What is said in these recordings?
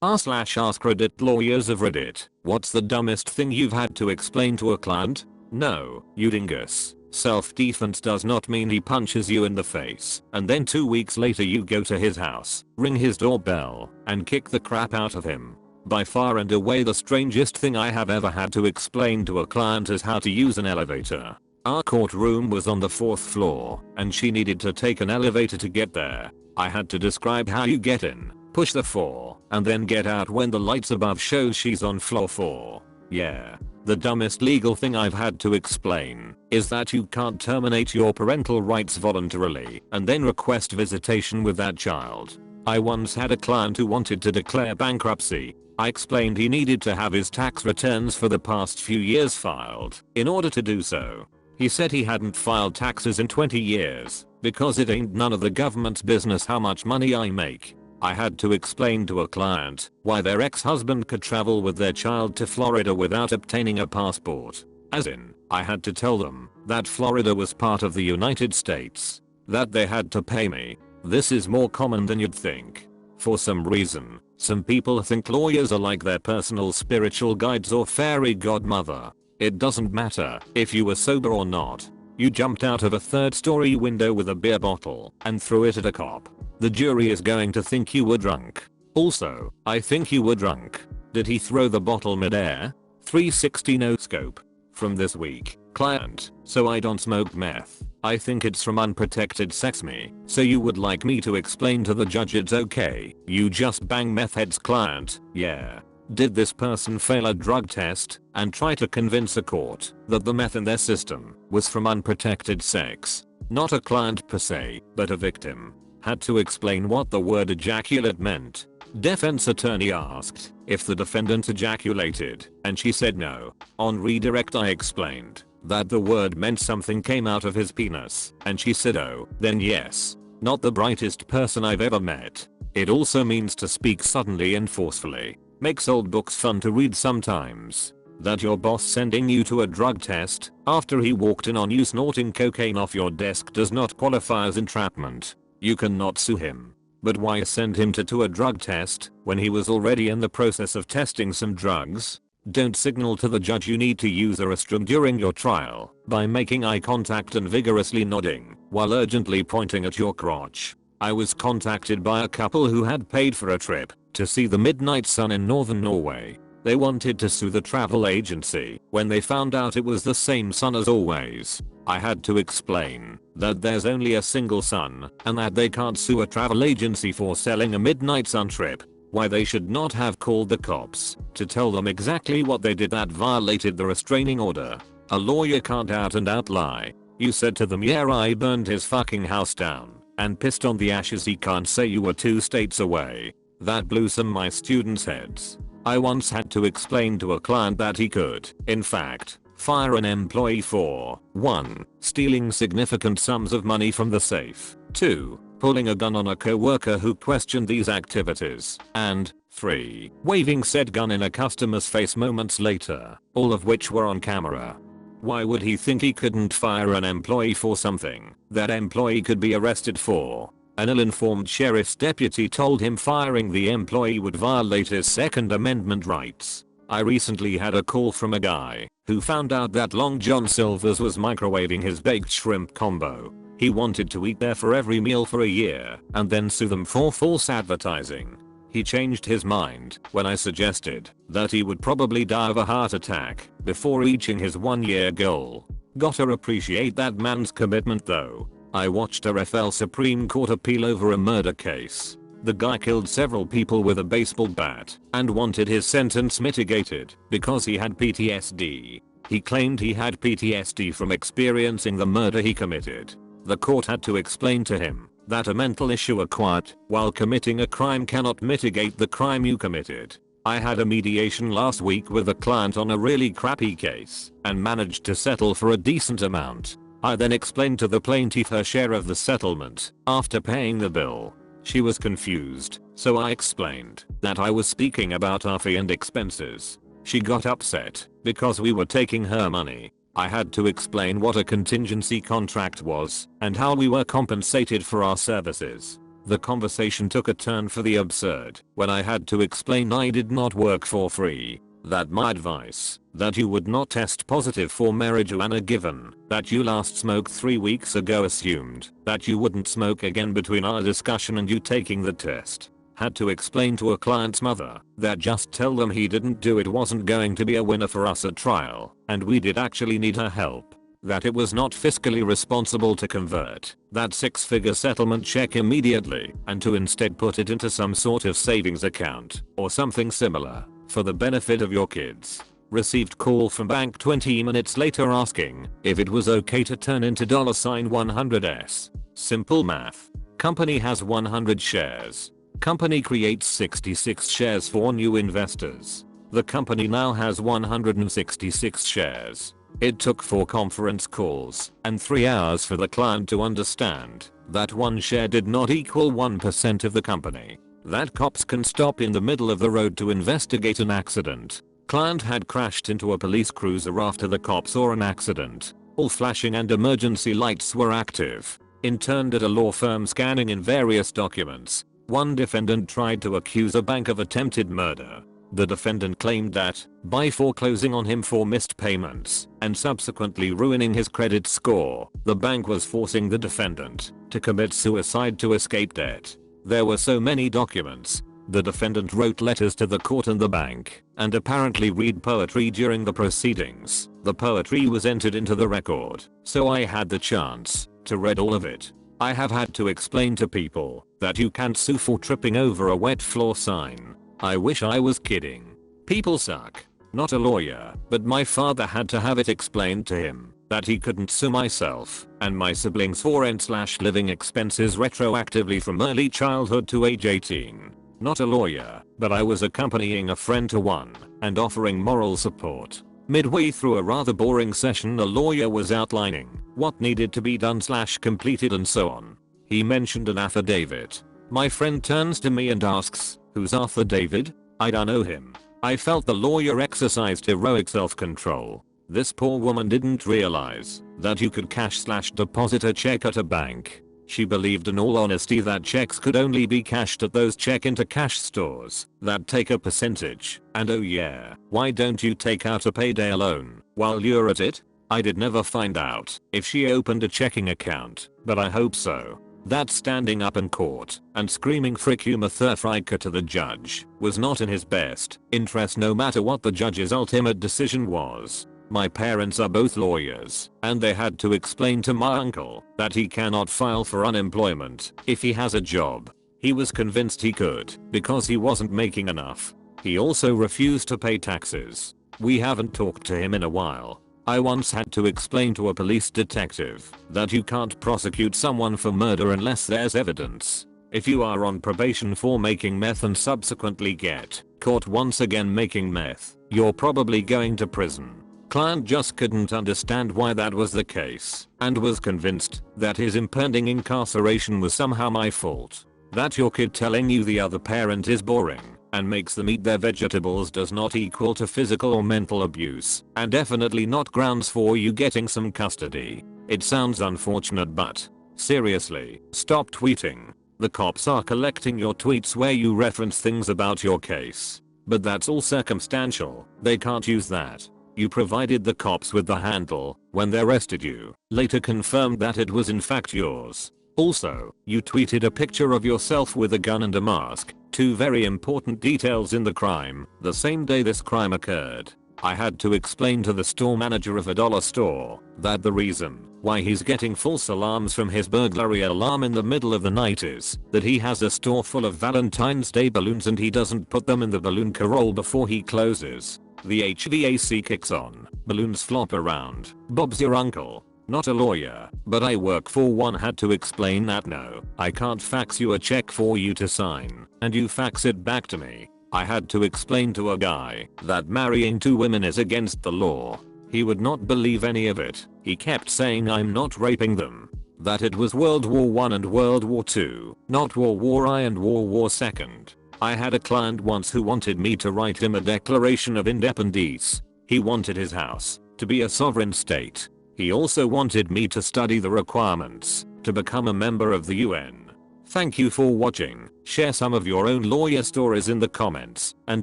r/ask Reddit lawyers of Reddit. What's the dumbest thing you've had to explain to a client? No, you dingus. Self-defense does not mean he punches you in the face and then 2 weeks later you go to his house, ring his doorbell, and kick the crap out of him. By far and away the strangest thing I have ever had to explain to a client is how to use an elevator. Our courtroom was on the 4th floor, and she needed to take an elevator to get there. I had to describe how you get in, push the 4, and then get out when the lights above show she's on floor 4. Yeah. The dumbest legal thing I've had to explain is that you can't terminate your parental rights voluntarily and then request visitation with that child. I once had a client who wanted to declare bankruptcy. I explained he needed to have his tax returns for the past few years filed in order to do so. He said he hadn't filed taxes in 20 years because it ain't none of the government's business how much money I make. I had to explain to a client why their ex-husband could travel with their child to Florida without obtaining a passport. As in, I had to tell them that Florida was part of the United States, that they had to pay me. This is more common than you'd think. For some reason, some people think lawyers are like their personal spiritual guides or fairy godmother. It doesn't matter if you were sober or not. You jumped out of a 3rd-story window with a beer bottle and threw it at a cop. The jury is going to think you were drunk. Also, I think you were drunk. Did he throw the bottle mid-air? 360 no scope. From this week, client, so I don't smoke meth. I think it's from unprotected sex me. So you would like me to explain to the judge it's okay, you just bang meth heads client, yeah. Did this person fail a drug test and try to convince a court that the meth in their system was from unprotected sex? Not a client per se, but a victim. Had to explain what the word ejaculate meant. Defense attorney asked if the defendant ejaculated, and she said no. On redirect I explained that the word meant something came out of his penis, and she said oh, then yes. Not the brightest person I've ever met. It also means to speak suddenly and forcefully. Makes old books fun to read sometimes. That your boss sending you to a drug test after he walked in on you snorting cocaine off your desk does not qualify as entrapment. You cannot sue him. But why send him to a drug test when he was already in the process of testing some drugs? Don't signal to the judge you need to use a restroom during your trial by making eye contact and vigorously nodding while urgently pointing at your crotch. I was contacted by a couple who had paid for a trip to see the midnight sun in northern Norway. They wanted to sue the travel agency when they found out it was the same sun as always. I had to explain that there's only a single sun and that they can't sue a travel agency for selling a midnight sun trip. Why they should not have called the cops to tell them exactly what they did that violated the restraining order. A lawyer can't out and out lie. You said to them yeah I burned his fucking house down and pissed on the ashes. He can't say you were 2 states away. That blew some my students' heads. I once had to explain to a client that he could, in fact, fire an employee for 1. Stealing significant sums of money from the safe, 2. Pulling a gun on a co-worker who questioned these activities, and 3. Waving said gun in a customer's face moments later, all of which were on camera. Why would he think he couldn't fire an employee for something that employee could be arrested for? An ill-informed sheriff's deputy told him firing the employee would violate his Second Amendment rights. I recently had a call from a guy who found out that Long John Silver's was microwaving his baked shrimp combo. He wanted to eat there for every meal for a year and then sue them for false advertising. He changed his mind when I suggested that he would probably die of a heart attack before reaching his 1-year goal. Gotta appreciate that man's commitment though. I watched a RFL Supreme Court appeal over a murder case. The guy killed several people with a baseball bat and wanted his sentence mitigated because he had PTSD. He claimed he had PTSD from experiencing the murder he committed. The court had to explain to him that a mental issue acquired while committing a crime cannot mitigate the crime you committed. I had a mediation last week with a client on a really crappy case and managed to settle for a decent amount. I then explained to the plaintiff her share of the settlement after paying the bill. She was confused, so I explained that I was speaking about our fee and expenses. She got upset because we were taking her money. I had to explain what a contingency contract was and how we were compensated for our services. The conversation took a turn for the absurd when I had to explain I did not work for free, that my advice, that you would not test positive for marijuana given that you last smoked 3 weeks ago assumed that you wouldn't smoke again between our discussion and you taking the test. Had to explain to a client's mother that just tell them he didn't do it wasn't going to be a winner for us at trial, and we did actually need her help. That it was not fiscally responsible to convert that 6-figure settlement check immediately and to instead put it into some sort of savings account or something similar for the benefit of your kids. Received call from bank 20 minutes later asking if it was okay to turn into $100s. Simple math. Company has 100 shares. Company creates 66 shares for new investors. The company now has 166 shares. It took 4 conference calls and 3 hours for the client to understand that 1 share did not equal 1% of the company. That cops can stop in the middle of the road to investigate an accident. Client had crashed into a police cruiser after the cops saw an accident. All flashing and emergency lights were active. Interned at a law firm scanning in various documents. One defendant tried to accuse a bank of attempted murder. The defendant claimed that, by foreclosing on him for missed payments and subsequently ruining his credit score, the bank was forcing the defendant to commit suicide to escape debt. There were so many documents. The defendant wrote letters to the court and the bank, and apparently read poetry during the proceedings. The poetry was entered into the record, so I had the chance to read all of it. I have had to explain to people that you can't sue for tripping over a wet floor sign. I wish I was kidding. People suck. Not a lawyer, but my father had to have it explained to him that he couldn't sue myself and my siblings for rent/living expenses retroactively from early childhood to age 18. Not a lawyer, but I was accompanying a friend to one and offering moral support. Midway through a rather boring session, the lawyer was outlining what needed to be done/completed and so on. He mentioned an affidavit. My friend turns to me and asks, "Who's Arthur David?" I don't know him. I felt the lawyer exercised heroic self-control. This poor woman didn't realize that you could cash/deposit a check at a bank. She believed in all honesty that checks could only be cashed at those check-into-cash stores that take a percentage. And oh yeah, why don't you take out a payday loan while you're at it? I did never find out if she opened a checking account, but I hope so. That standing up in court and screaming "frick you motherfucker" to the judge was not in his best interest, no matter what the judge's ultimate decision was. My parents are both lawyers, and they had to explain to my uncle that he cannot file for unemployment if he has a job. He was convinced he could because he wasn't making enough. He also refused to pay taxes. We haven't talked to him in a while. I once had to explain to a police detective that you can't prosecute someone for murder unless there's evidence. If you are on probation for making meth and subsequently get caught once again making meth, you're probably going to prison. Client just couldn't understand why that was the case and was convinced that his impending incarceration was somehow my fault. That your kid telling you the other parent is boring and makes them eat their vegetables does not equal to physical or mental abuse, and definitely not grounds for you getting some custody. It sounds unfortunate, but seriously, stop tweeting. The cops are collecting your tweets where you reference things about your case. But that's all circumstantial. They can't use that. You provided the cops with the handle when they arrested you, later confirmed that it was in fact yours. Also, you tweeted a picture of yourself with a gun and a mask, 2 very important details in the crime, the same day this crime occurred. I had to explain to the store manager of a dollar store that the reason why he's getting false alarms from his burglary alarm in the middle of the night is that he has a store full of Valentine's Day balloons and he doesn't put them in the balloon corral before he closes. The HVAC kicks on, balloons flop around. Bob's your uncle. Not a lawyer, but I work for one. Had to explain that no, I can't fax you a check for you to sign, and you fax it back to me. I had to explain to a guy that marrying 2 women is against the law. He would not believe any of it. He kept saying I'm not raping them. That it was World War I and World War II, not World War I and World War II. I had a client once who wanted me to write him a Declaration of Independence. He wanted his house to be a sovereign state. He also wanted me to study the requirements to become a member of the UN. Thank you for watching. Share some of your own lawyer stories in the comments and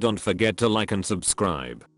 don't forget to like and subscribe.